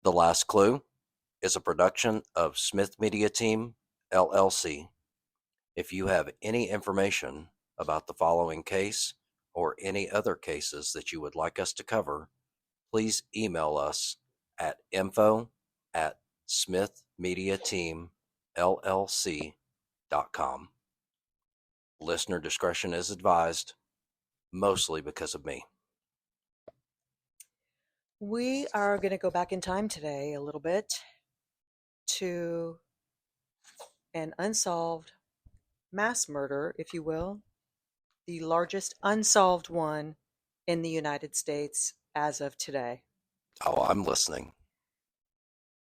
The Last Clue is a production of Smith Media Team, LLC. If you have any information about the following case or any other cases that you would like us to cover, please email us at info@smithmediateamllc.com. Listener discretion is advised, mostly because of me. We are going to go back in time today a little bit to an unsolved mass murder, if you will, the largest unsolved one in the United States as of today. Oh, I'm listening.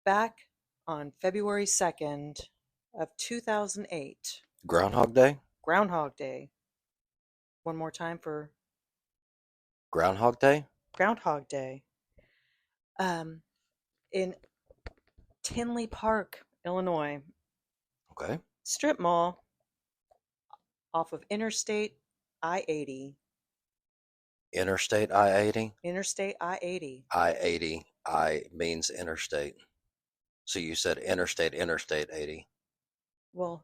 Back on February 2nd of 2008, Groundhog Day? Groundhog Day. One more time for Groundhog Day? Groundhog Day. In Tinley Park, Illinois, Okay. strip mall off of Interstate I-80. Interstate I-80? Interstate I-80. I-80. I means interstate. So you said interstate 80. Well,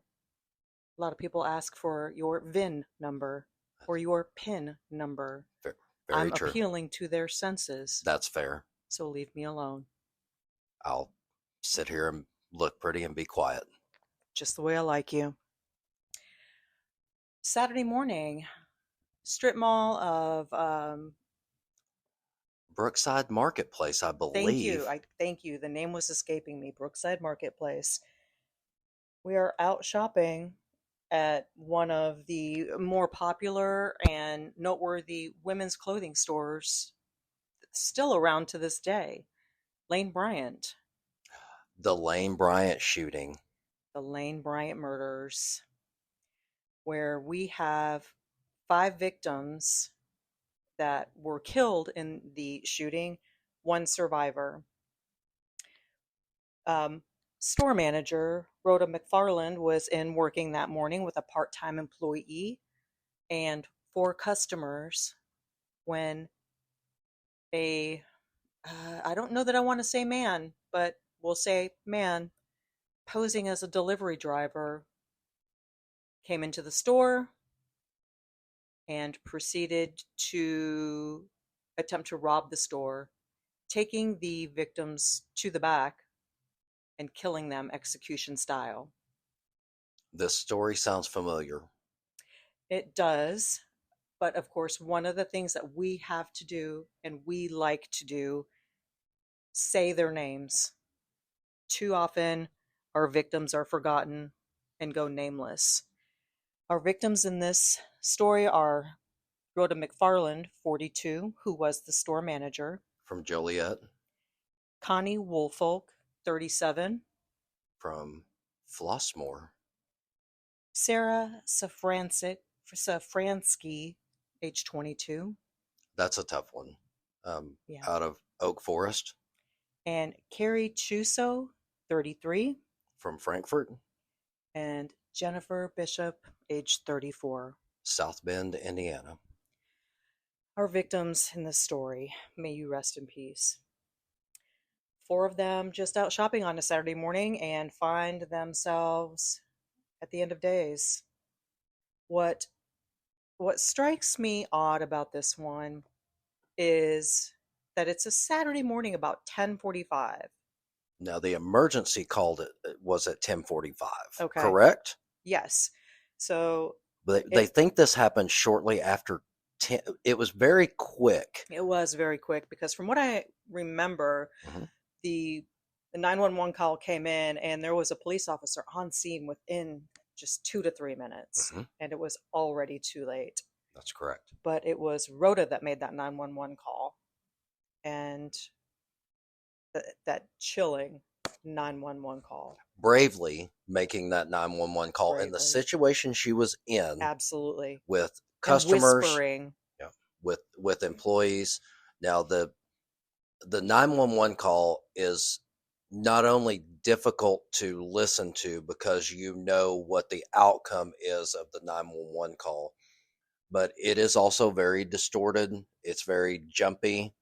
a lot of people ask for your VIN number or your PIN number. Very I'm true. appealing to their senses, That's fair. so leave me alone. I'll sit here and look pretty and be quiet. Just the way I like you. Saturday morning, strip mall of Brookside Marketplace, I believe. thank you. The name was escaping me. Brookside Marketplace. We are out shopping at one of the more popular and noteworthy women's clothing stores still around to this day, Lane Bryant. The Lane Bryant shooting. The Lane Bryant murders, where we have 5 victims that were killed in the shooting, 1 survivor. Store manager Rhoda McFarland was in working that morning with a part-time employee and 4 customers when I don't know that I want to say man, but we'll say man, posing as a delivery driver, came into the store and proceeded to attempt to rob the store, taking the victims to the back and killing them execution style. This story sounds familiar. It does, but of course, one of the things that we have to do and we like to do, say their names. Too often, our victims are forgotten and go nameless. Our victims in this story are Rhoda McFarland, 42, who was the store manager. From Joliet. Connie Woolfolk, 37. From Flossmoor. Sarah Safransky, age 22. That's a tough one. Yeah. Out of Oak Forest. And Carrie Chuso, 33. From Frankfort. And Jennifer Bishop, age 34. South Bend, Indiana. Our victims in this story, may you rest in peace. 4 of them just out shopping on a Saturday morning and find themselves at the end of days. What strikes me odd about this one is that it's a Saturday morning about 10:45. Now the emergency called it was at 10:45. Okay. Correct? Yes. So they think this happened shortly after 10. It was very quick. It was very quick because from what I remember, the 911 call came in and there was a police officer on scene within just 2 to 3 minutes, and it was already too late. That's correct. But it was Rhoda that made that 911 call, and that chilling 911 call. Bravely making that 911 call in the situation she was in. Absolutely. With customers. Whispering. Yeah. With employees. Now the 911 call is not only difficult to listen to because you know what the outcome is of the 911 call, but it is also very distorted. It's very jumpy.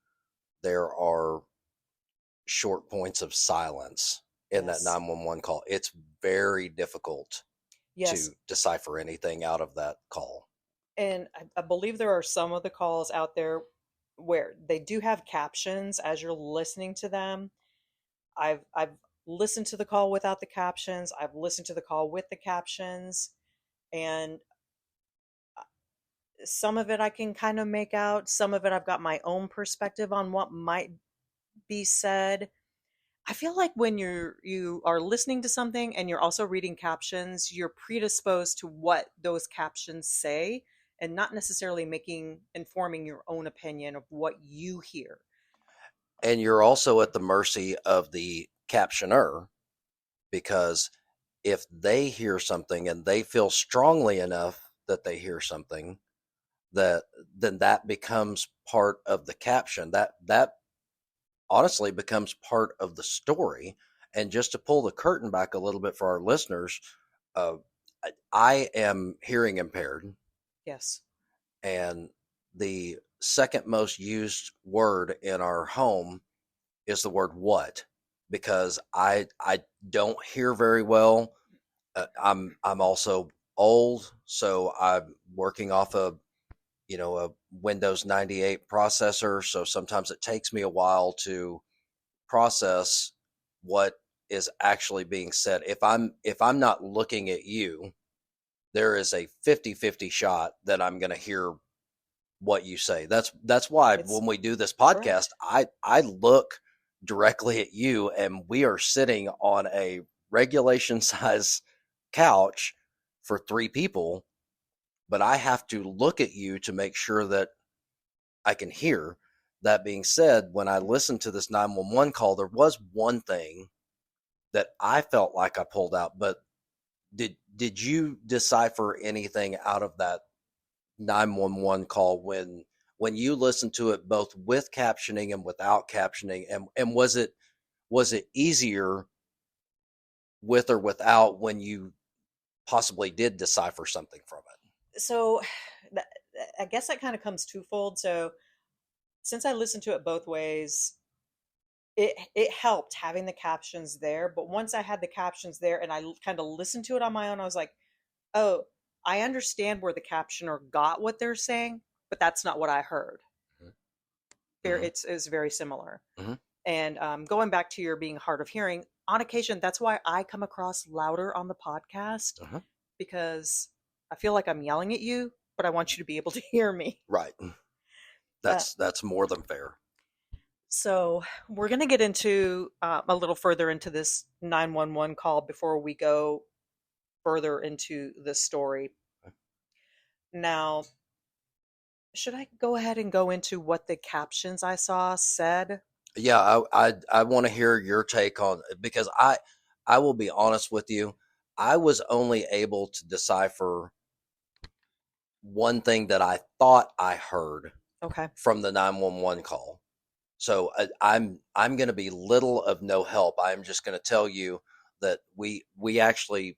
There are short points of silence in that Yes. 911 call. It's very difficult Yes. to decipher anything out of that call. And I believe there are some of the calls out there where they do have captions as you're listening to them. I've listened to the call without the captions. I've listened to the call with the captions, and some of it I can kind of make out. Some of it I've got my own perspective on what might be said. I feel like when you are listening to something and you're also reading captions, you're predisposed to what those captions say and not necessarily informing your own opinion of what you hear. And you're also at the mercy of the captioner, because if they hear something and they feel strongly enough that they hear something, that then that becomes part of the caption. That honestly becomes part of the story. And just to pull the curtain back a little bit for our listeners, uh, I am hearing impaired, Yes. and the second most used word in our home is the word what, because I don't hear very well. I'm also old, so I'm working off a Windows 98 processor, so sometimes it takes me a while to process what is actually being said. If I'm not looking at you, there is a 50-50 shot that I'm going to hear what you say. That's why It's when we do this podcast, correct. I look directly at you, and we are sitting on a regulation size couch for three people, but I have to look at you to make sure that I can hear. That being said, when I listened to this 911 call, there was one thing that I felt like I pulled out, but did you decipher anything out of that 911 call when you listened to it both with captioning and without captioning, and was it easier with or without when you possibly did decipher something from it? So that, I guess that kind of comes twofold. So since I listened to it both ways, it helped having the captions there. But once I had the captions there and I kind of listened to it on my own, I was like, oh, I understand where the captioner got what they're saying, but that's not what I heard. Mm-hmm. It's very similar. Mm-hmm. And going back to your being hard of hearing, on occasion, that's why I come across louder on the podcast, Uh-huh. because I feel like I'm yelling at you, but I want you to be able to hear me. Right. Uh, That's more than fair. so we're going to get into a little further into this 911 call before we go further into the story. Now, should I go ahead and go into what the captions I saw said? Yeah, I want to hear your take on, because I will be honest with you. I was only able to decipher one thing that I thought I heard Okay. from the 911 call. So I'm going to be little of no help. I'm just going to tell you that we actually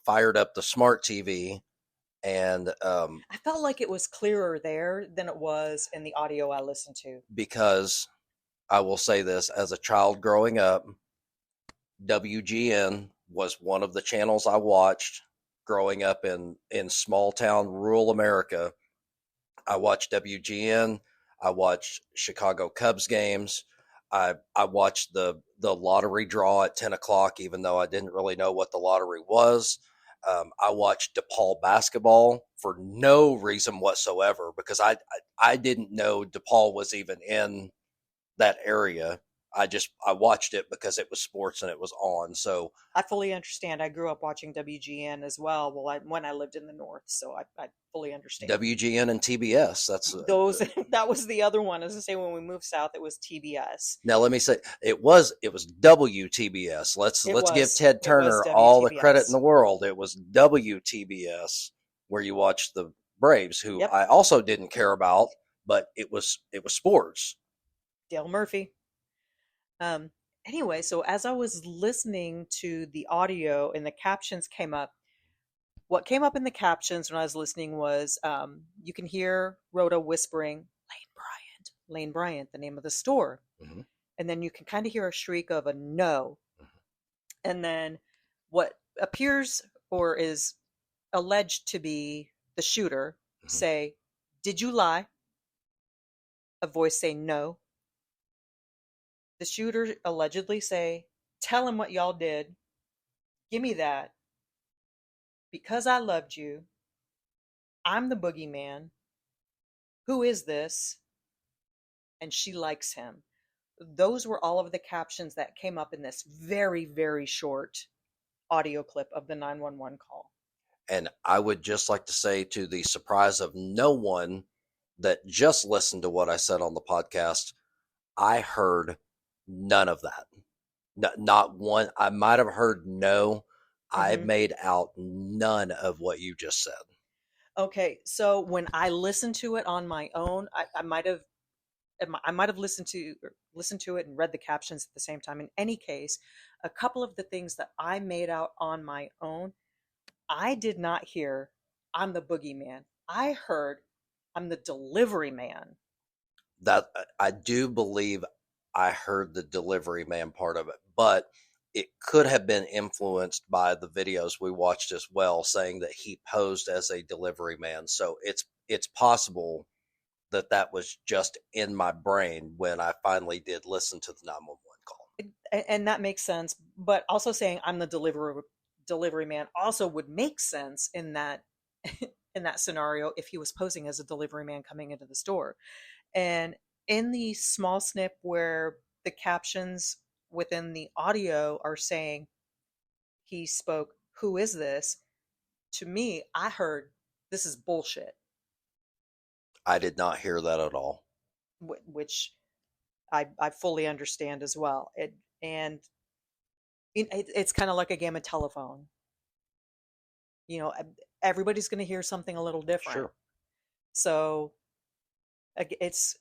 fired up the smart TV, and I felt like it was clearer there than it was in the audio I listened to. because I will say this, as a child growing up, WGN was one of the channels I watched growing up in small town rural America. I watched WGN. I watched Chicago Cubs games. I watched the lottery draw at 10 o'clock, even though I didn't really know what the lottery was. I watched DePaul basketball for no reason whatsoever, because I didn't know DePaul was even in that area. I watched it because it was sports and it was on. So I fully understand. I grew up watching WGN as well. Well, when I lived in the north, so I fully understand. WGN and TBS. Those that was the other one. As I say, when we moved south, it was TBS. Now let me say it was WTBS. Let's give Ted It was Turner all the credit in WTBS. the world. It was WTBS where you watched the Braves, who Yep, I also didn't care about, but it was sports. Dale Murphy. Um, anyway, so as I was listening to the audio and the captions came up, what came up in the captions when I was listening was you can hear Rhoda whispering, Lane Bryant, Lane Bryant, the name of the store. Mm-hmm. and then you can kind of hear a shriek of a no, Mhm. and then what appears or is alleged to be the shooter Mhm. say, "Did you lie?" A voice say, "No." The shooter allegedly say, "Tell him what y'all did. Give me that. Because I loved you. I'm the boogeyman. Who is this?" And she likes him. Those were all of the captions that came up in this very, very short audio clip of the 911 call. And I would just like to say, to the surprise of no one that just listened to what I said on the podcast, I heard none of that. Not one. I might have heard no. I Mm-hmm. made out none of what you just said. Okay, so when I listened to it on my own, I might have listened to it and read the captions at the same time. In any case, a couple of the things that I made out on my own, I did not hear "I'm the boogeyman." I heard "I'm the delivery man." That I do believe I heard the delivery man part of it, but it could have been influenced by the videos we watched as well, saying that he posed as a delivery man. So it's possible that that was just in my brain when I finally did listen to the 911 call. And that makes sense. But also saying "I'm the delivery man" also would make sense in that in that scenario if he was posing as a delivery man coming into the store. And in the small snip where the captions within the audio are saying he spoke, "Who is this?" To me, I heard, "This is bullshit," I did not hear that at all. which I fully understand as well. And it's kind of like a game of telephone. You know, everybody's going to hear something a little different. Sure. So it's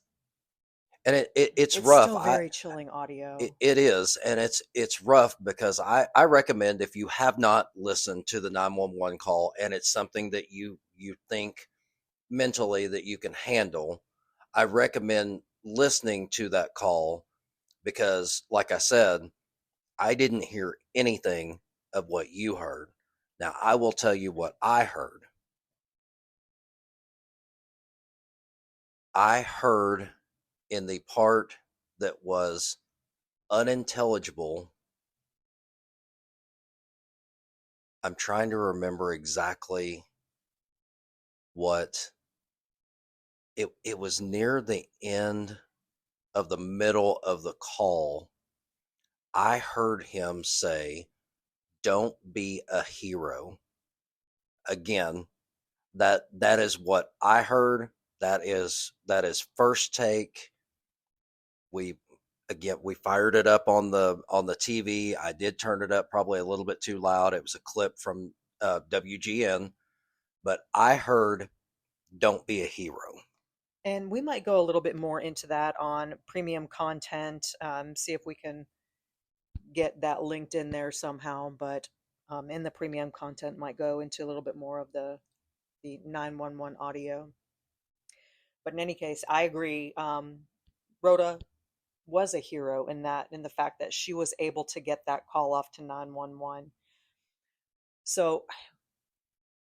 And it's it's rough. still very chilling audio. It is, and it's rough because I recommend, if you have not listened to the 911 call and it's something that you think mentally that you can handle, I recommend listening to that call, because like I said, I didn't hear anything of what you heard. Now I will tell you what I heard. I heard in the part that was unintelligible. I'm trying to remember exactly what it was near the end of the middle of the call. I heard him say, "Don't be a hero." Again, that is what I heard. That is first take. We again we fired it up on the TV. I did turn it up probably a little bit too loud. It was a clip from WGN, but I heard "Don't be a hero." And we might go a little bit more into that on premium content, see if we can get that linked in there somehow. But in the premium content, might go into a little bit more of the 911 audio. But in any case, I agree. Rhoda was a hero in that, in the fact that she was able to get that call off to 911. So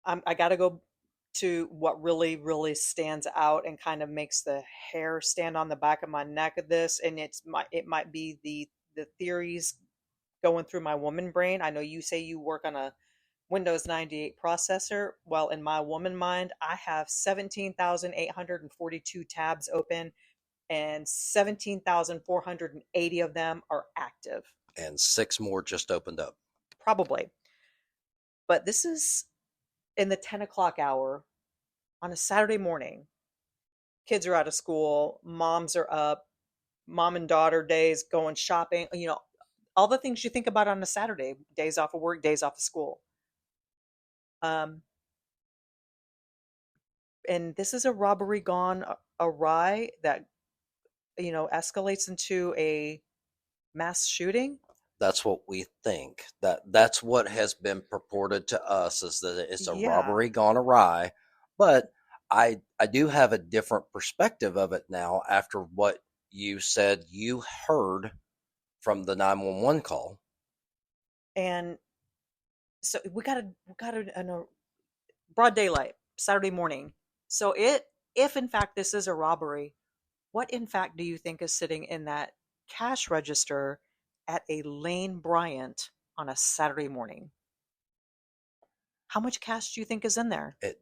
I got to go to what really, really stands out and kind of makes the hair stand on the back of my neck of this, and it might be the theories going through my woman brain. I know you say you work on a Windows 98 processor. Well, in my woman mind, I have 17,842 tabs open, and 17,480 of them are active. And six more just opened up. Probably. But this is in the 10 o'clock hour on a Saturday morning. Kids are out of school, moms are up, mom and daughter days, going shopping, all the things you think about on a Saturday, days off of work, days off of school. Um, and this is a robbery gone awry that, escalates into a mass shooting. That's what we think. That's what has been purported to us, is that it's a Yeah. robbery gone awry. But I do have a different perspective of it now after what you said you heard from the 911 call. And so we got a broad daylight Saturday morning. So if in fact this is a robbery, what in fact do you think is sitting in that cash register at a Lane Bryant on a Saturday morning? How much cash do you think is in there? It,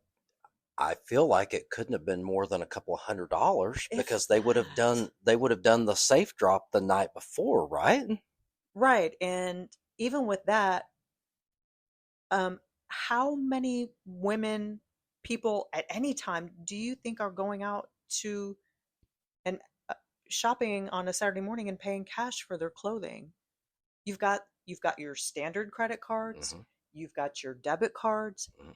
I feel like it couldn't have been more than a couple of $100 If because that. they would have done the safe drop the night before, right? Right. And even with that, how many women, people at any time, do you think are going out to and shopping on a Saturday morning and paying cash for their clothing? You've got your standard credit cards, Hmm. you've got your debit cards, Hmm.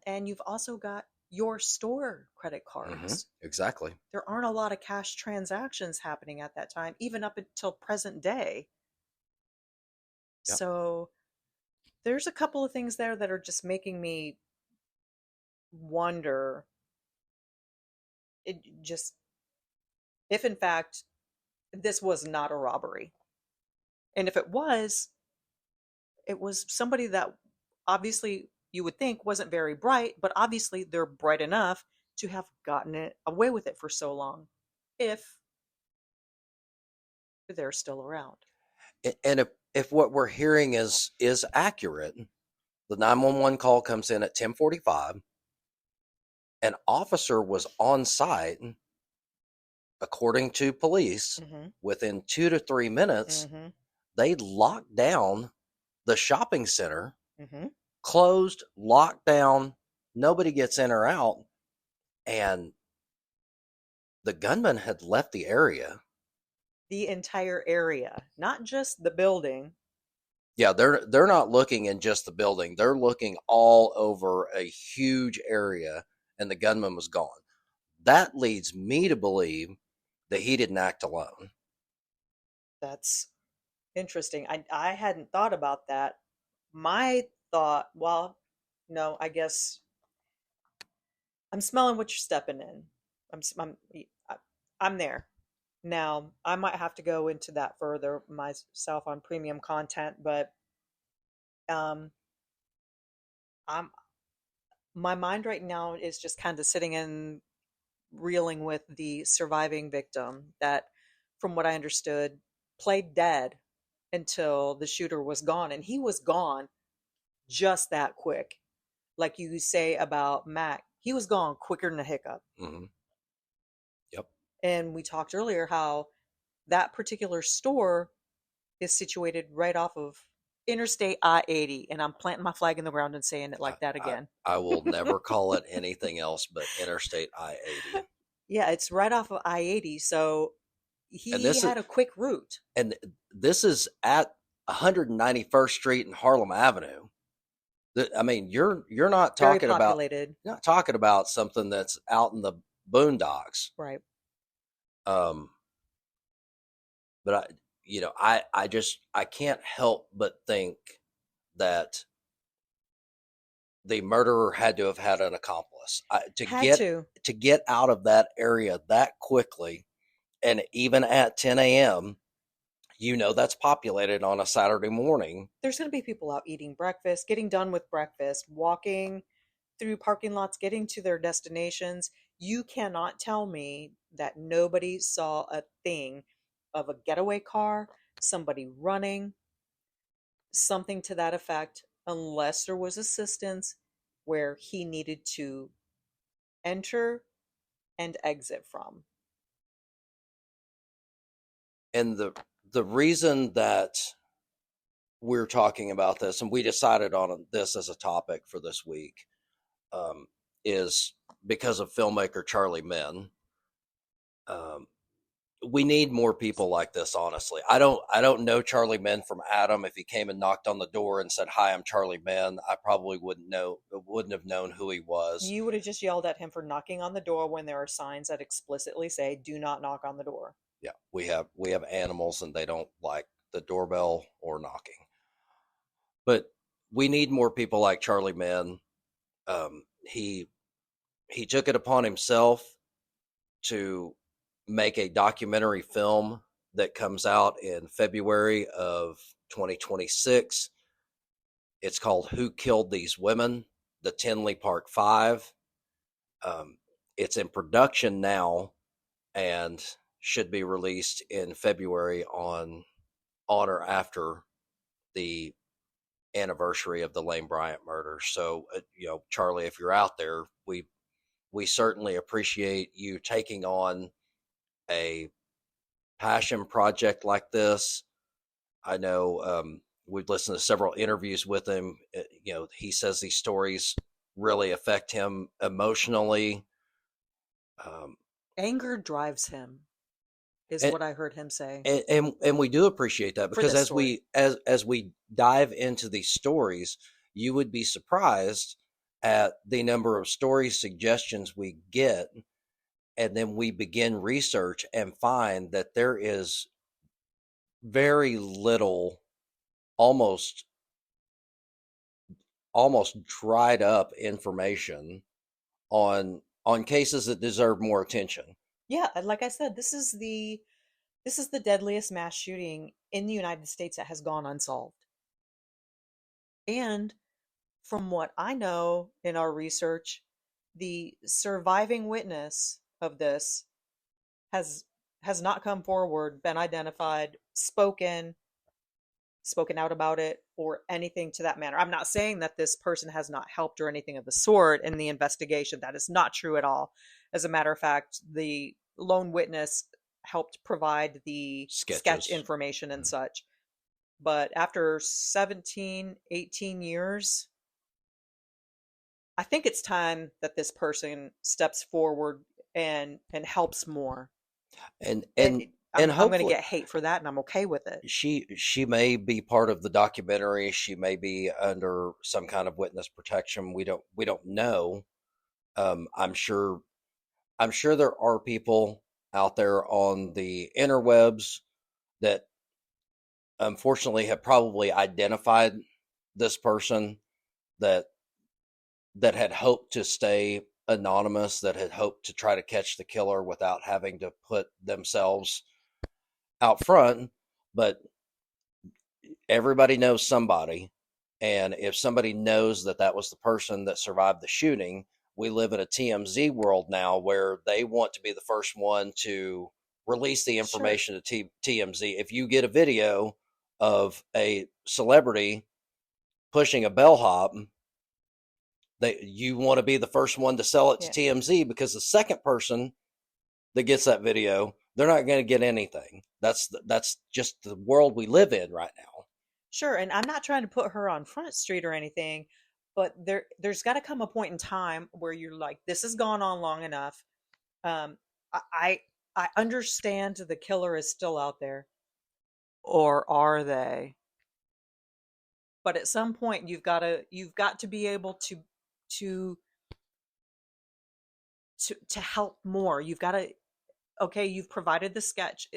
and you've also got your store credit Hmm. cards. Exactly. There aren't a lot of cash transactions happening at that time, even up until present day. Yep. So there's a couple of things there that are just making me wonder, it just, if in fact this was not a robbery. And if it was somebody that obviously you would think wasn't very bright, but obviously they're bright enough to have gotten it away with it for so long, if they're still around. And if what we're hearing is accurate, the 911 call comes in at 10:45. An officer was on site, according to police. Mm-hmm. Within 2 to 3 minutes, Mm-hmm. they locked down the shopping center, Mm-hmm. closed, locked down. Nobody gets in or out, and the gunman had left the area. The entire area, not just the building. Yeah, they're not looking in just the building. They're looking all over a huge area, and the gunman was gone. That leads me to believe that he didn't act alone. That's interesting. I hadn't thought about that. My thought, well, no, I guess I'm smelling what you're stepping in. I'm s- I'm I- I'm there. Now, I might have to go into that further myself on premium content, but um I'm my mind right now is just kind of sitting and reeling with the surviving victim that, from what I understood, played dead until the shooter was gone, and he was gone just that quick. Like you say about Mac, he was gone quicker than a hiccup. Hmm. Yep. And we talked earlier how that particular store is situated right off of Interstate I-80, and I'm planting my flag in the ground and saying it I, like that I again. I will never call it anything else but Interstate I-80. Yeah, it's right off of I-80, so And he had a quick route. this is at 191st Street and Harlem Avenue. I mean, Very populated. you're not talking about something that's out in the boondocks. Right. Um, but I just I can't help but think that the murderer had to have had an accomplice Had to. to get out of that area that quickly, and even at 10 a.m. That's populated on a Saturday morning. There's going to be people out eating breakfast, getting done with breakfast, walking through parking lots, getting to their destinations. You cannot tell me that nobody saw a thing of a getaway car, somebody running, something to that effect, unless there was assistance where he needed to enter and exit from. And the reason that we're talking about this, and we decided on this as a topic for this week, um, is because of filmmaker Charlie Min. Um, we need more people like this. Honestly, I don't know Charlie Min from Adam. If he came and knocked on the door and said, "Hi, I'm Charlie Min," I probably wouldn't have known who he was. You would have just yelled at him for knocking on the door when there are signs that explicitly say, do not knock on the door. Yeah, we have animals, and they don't like the doorbell or knocking. But we need more people like Charlie Min. He took it upon himself to make a documentary film that comes out in February of 2026. It's called Who Killed These Women? The Tinley Park Five. Um, it's in production now and should be released in February on or after the anniversary of the Lane Bryant murder. So, Charlie, if you're out there, we certainly appreciate you taking on a passion project like this. I know we've listened to several interviews with him. He says these stories really affect him emotionally. Um, Anger drives him, is and, what I heard him say and we do appreciate that, for because this as story. we dive into these stories, you would be surprised at the number of story suggestions we get, and then we begin research and find that there is very little, almost dried up information on cases that deserve more attention. Yeah, like I said, this is the deadliest mass shooting in the United States that has gone unsolved. And from what I know in our research, the surviving witness of this has has not come forward, been identified, spoken out about it, or anything to that manner. I'm not saying that this person has not helped or anything of the sort in the investigation. That is not true at all. As a matter of fact, the lone witness helped provide the sketch Sketches. information and such. But after 17, 18 years, I think it's time that this person steps forward and helps more. and And and and I'm going to hopefully get hate for that, and I'm okay with it. she may be part of the documentary. She may be under some kind of witness protection. We don't know. I'm sure there are people out there on the interwebs that unfortunately have probably identified this person, that had hoped to stay anonymous, that had hoped to try to catch the killer without having to put themselves out front. But everybody knows somebody. And if somebody knows that that was the person that survived the shooting, we live in a TMZ world now where they want to be the first one to release the Sure. information to TMZ. If you get a video of a celebrity pushing a bellhop, you want to be the first one to sell it to Yeah. TMZ, because the second person that gets that video, they're not going to get anything. That's just the world we live in right now. Sure. And I'm not trying to put her on Front Street or anything, but there's got to come a point in time where you're like, this has gone on long enough. Um, I I I understand the killer is still out there, or are they? But at some point, you've got to be able to to help more. You've got to, okay, you've provided the sketch.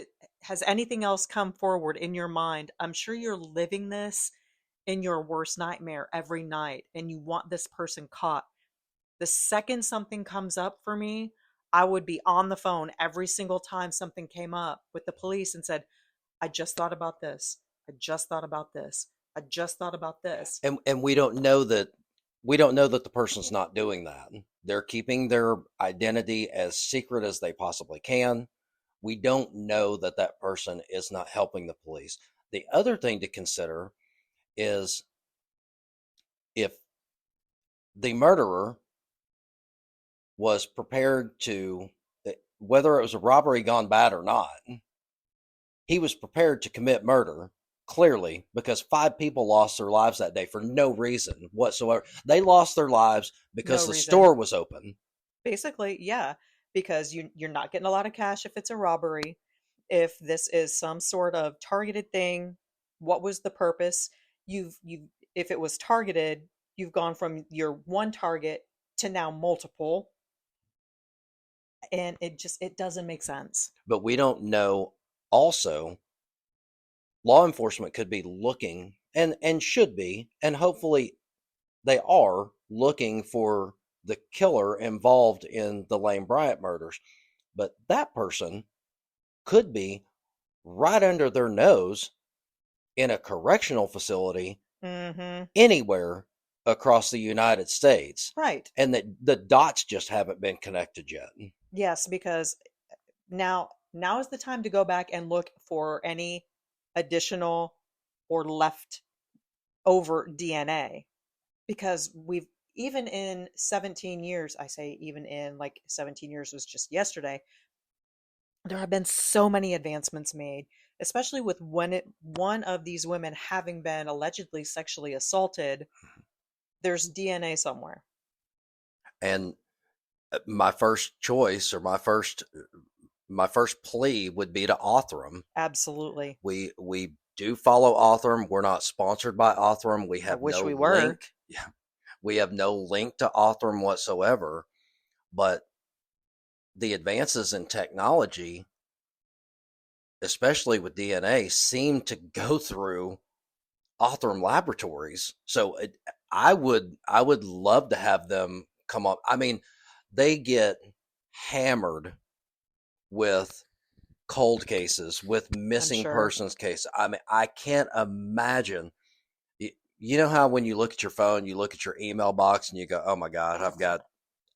Has anything else come forward in your mind? I'm sure you're living this in your worst nightmare every night, and you want this person caught. The second something comes up for me, I would be on the phone every single time something came up with the police and said, I just thought about this. I just thought about this. I just thought about this. And we don't know that the person's not doing that. They're keeping their identity as secret as they possibly can. We don't know that that person is not helping the police. The other thing to consider is, if the murderer was prepared to, whether it was a robbery gone bad or not, he was prepared to commit murder, clearly, because 5 people lost their lives that day for no reason whatsoever. They lost their lives because No the reason. store was open. Basically, yeah, because you're not getting a lot of cash if it's a robbery. If this is some sort of targeted thing, what was the purpose? You've if it was targeted, you've gone from your one target to now multiple, and it doesn't make sense. But we don't know. Also, law enforcement could be looking, and should be, and hopefully they are looking for the killer involved in the Lane Bryant murders. But that person could be right under their nose in a correctional facility Mm-hmm. anywhere across the United States, Right. and that the dots just haven't been connected yet. Yes, because now is the time to go back and look for any additional or left over DNA, because we've, even in 17 years, I say even in, like, 17 years was just yesterday, there have been so many advancements made, especially with one of these women having been allegedly sexually assaulted. There's DNA somewhere. And my first choice, or my first plea would be to Othram. Absolutely. We do follow Othram. We're not sponsored by Othram. We I have wish no we were. link. Yeah, we have no link to Othram whatsoever. But the advances in technology, especially with DNA, seem to go through Othram Laboratories. So I would love to have them come up. I mean, they get hammered with cold cases, with I'm missing sure. persons cases. I mean, I can't imagine. You know how when you look at your phone, you look at your email box and you go, "Oh my God, I've got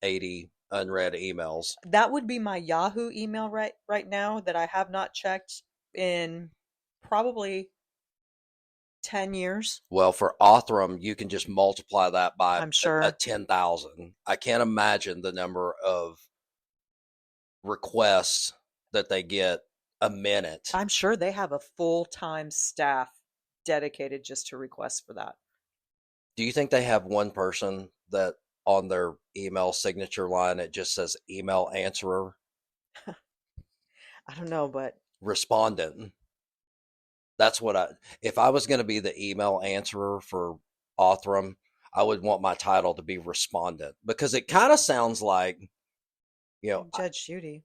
80 unread emails." That would be my Yahoo email right now that I have not checked in probably 10 years. Well, for Othram, you can just multiply that by I'm a sure. 10,000. I can't imagine the number of requests that they get a minute. I'm sure they have a full-time staff dedicated just to requests for that. Do you think they have one person that on their email signature line it just says email answerer, I don't know, but respondent? That's what if I was going to be the email answerer for Othram, I would want my title to be respondent, because it kind of sounds like, you know, Judge Judy.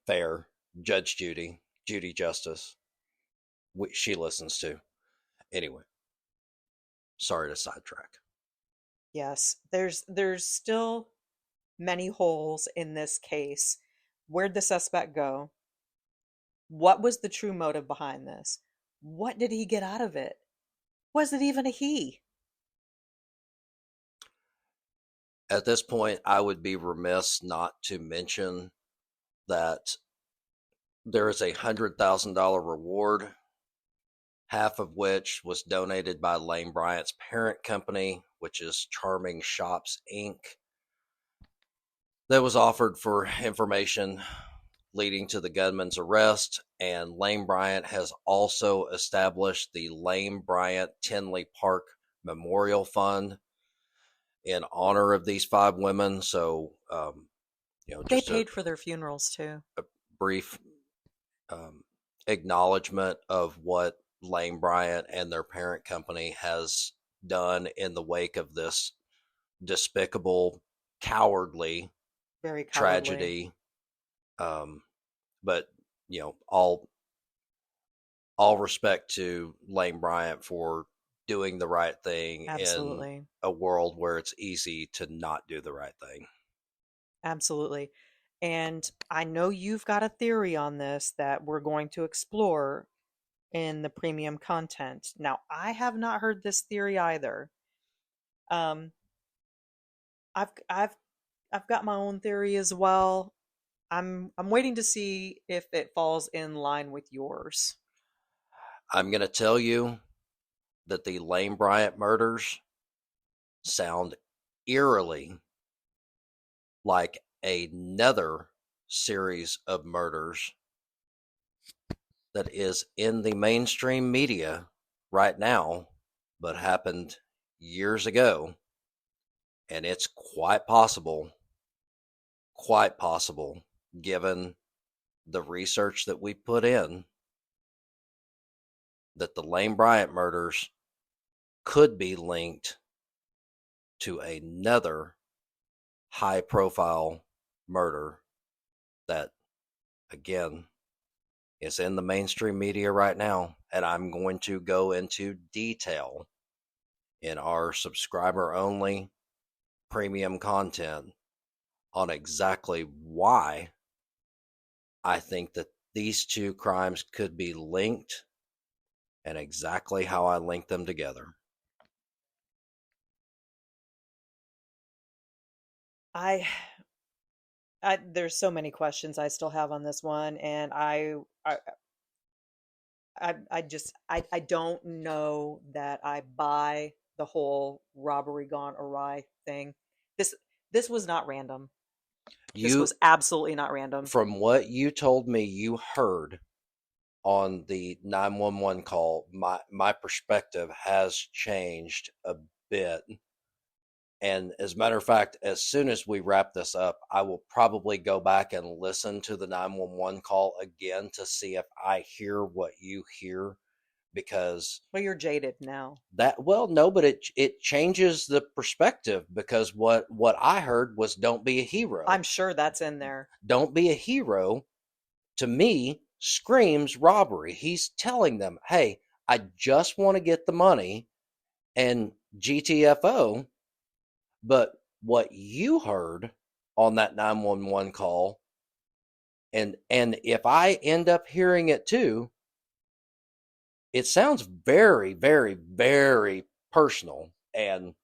fair Judge Judy Justice, she listens to. Anyway, sorry to sidetrack. Yes, there's still many holes in this case. Where'd the suspect go? What was the true motive behind this? What did he get out of it? Was it even a he? At this point, I would be remiss not to mention that there is $100,000 reward, half of which was donated by Lane Bryant's parent company, which is Charming Shops Inc., that was offered for information leading to the gunman's arrest. And Lane Bryant has also established the Lane Bryant Tinley Park Memorial Fund in honor of these five women. So, They just a paid for their funerals too. brief um, acknowledgement of what Lane Bryant and their parent company has done in the wake of this despicable, cowardly Very cowardly. tragedy. Um, but all respect to Lane Bryant for doing the right thing in Absolutely. a world where it's easy to not do the right thing. Absolutely. And I know you've got a theory on this that we're going to explore in the premium content. Now, I have not heard this theory either. Um, I've I've I've got my own theory as well. I'm waiting to see if it falls in line with yours. I'm going to tell you that the Lane Bryant murders sound eerily like another series of murders that is in the mainstream media right now, but happened years ago. And it's quite possible, given the research that we put in, that the Lane Bryant murders could be linked to another high profile murder that, again, is in the mainstream media right now. And I'm going to go into detail in our subscriber only premium content on exactly why I think that these two crimes could be linked and exactly how I linked them together. I, there's so many questions I still have on this one, and I don't know that I buy the whole robbery gone awry thing. This this was not random. This You, was absolutely not random. from what you told me you heard on the 911 call, my perspective has changed a bit. And as a matter of fact, as soon as we wrap this up, I will probably go back and listen to the 911 call again to see if I hear what you hear, because Well, you're jaded now. that, well, no, but it changes the perspective, because what I heard was don't be a hero. I'm sure that's in there. Don't be a hero to me screams robbery. He's telling them, "Hey, I just want to get the money and GTFO." But what you heard on that 911 call, and if I end up hearing it too, it sounds very, very, very personal. And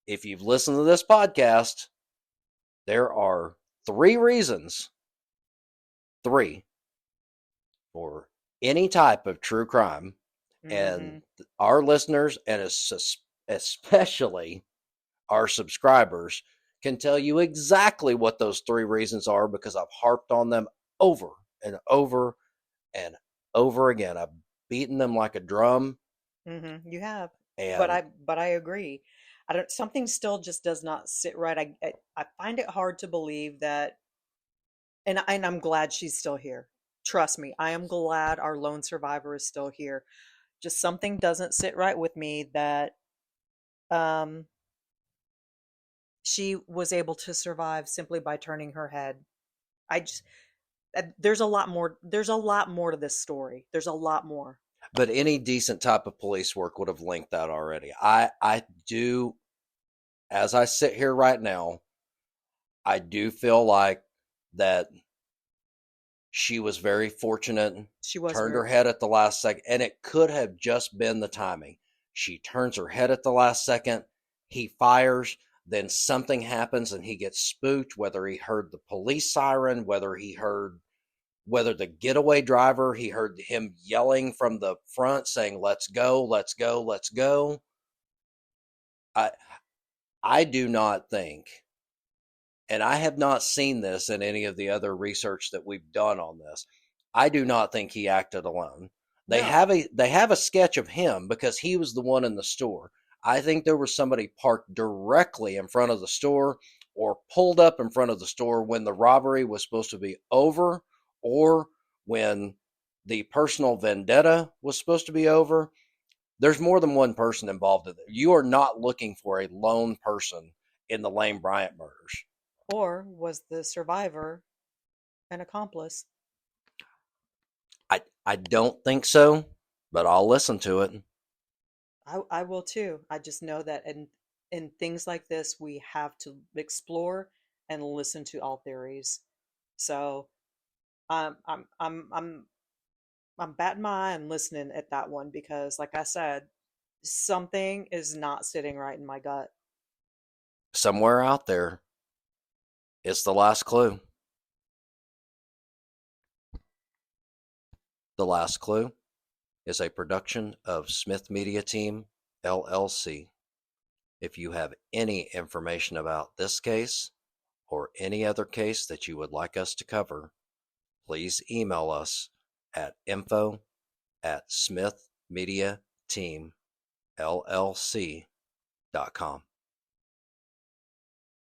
if you've listened to this podcast, there are three, for any type of true crime. Hmm. And our listeners, and especially our subscribers, can tell you exactly what those three reasons are, because I've harped on them over and over and over again. I've beaten them like a drum. You have, And but I agree. I don't. Something still just does not sit right. I find it hard to believe that, and I'm glad she's still here. Trust me, I am glad our lone survivor is still here. Just something doesn't sit right with me that um she was able to survive simply by turning her head. I just there's a lot more. There's a lot more to this story. There's a lot more. but any decent type of police work would have linked that already. I do, as I sit here right now, I do feel like that she was very fortunate, She was turned her very. head at the last second, and it could have just been the timing. She turns her head at the last second, he fires, then something happens and he gets spooked, whether he heard the police siren, whether the getaway driver, he heard him yelling from the front saying, "Let's go, let's go, let's go." I I do not think, and I have not seen this in any of the other research that we've done on this. I do not think he acted alone. No. They have a sketch of him because he was the one in the store. I think there was somebody parked directly in front of the store or pulled up in front of the store when the robbery was supposed to be over, or when the personal vendetta was supposed to be over. There's more than one person involved in it. You are not looking for a lone person in the Lane Bryant murders. Or was the survivor an accomplice? I don't think so, but I'll listen to it. I will too. I just know that in things like this, we have to explore and listen to all theories. So um, I'm I'm I'm I'm batting my eye and listening at that one because, like I said, something is not sitting right in my gut. Somewhere out there, it's the last clue. The Last Clue is a production of Smith Media Team, LLC. If you have any information about this case or any other case that you would like us to cover, please email us at info@smithmediateamllc.com.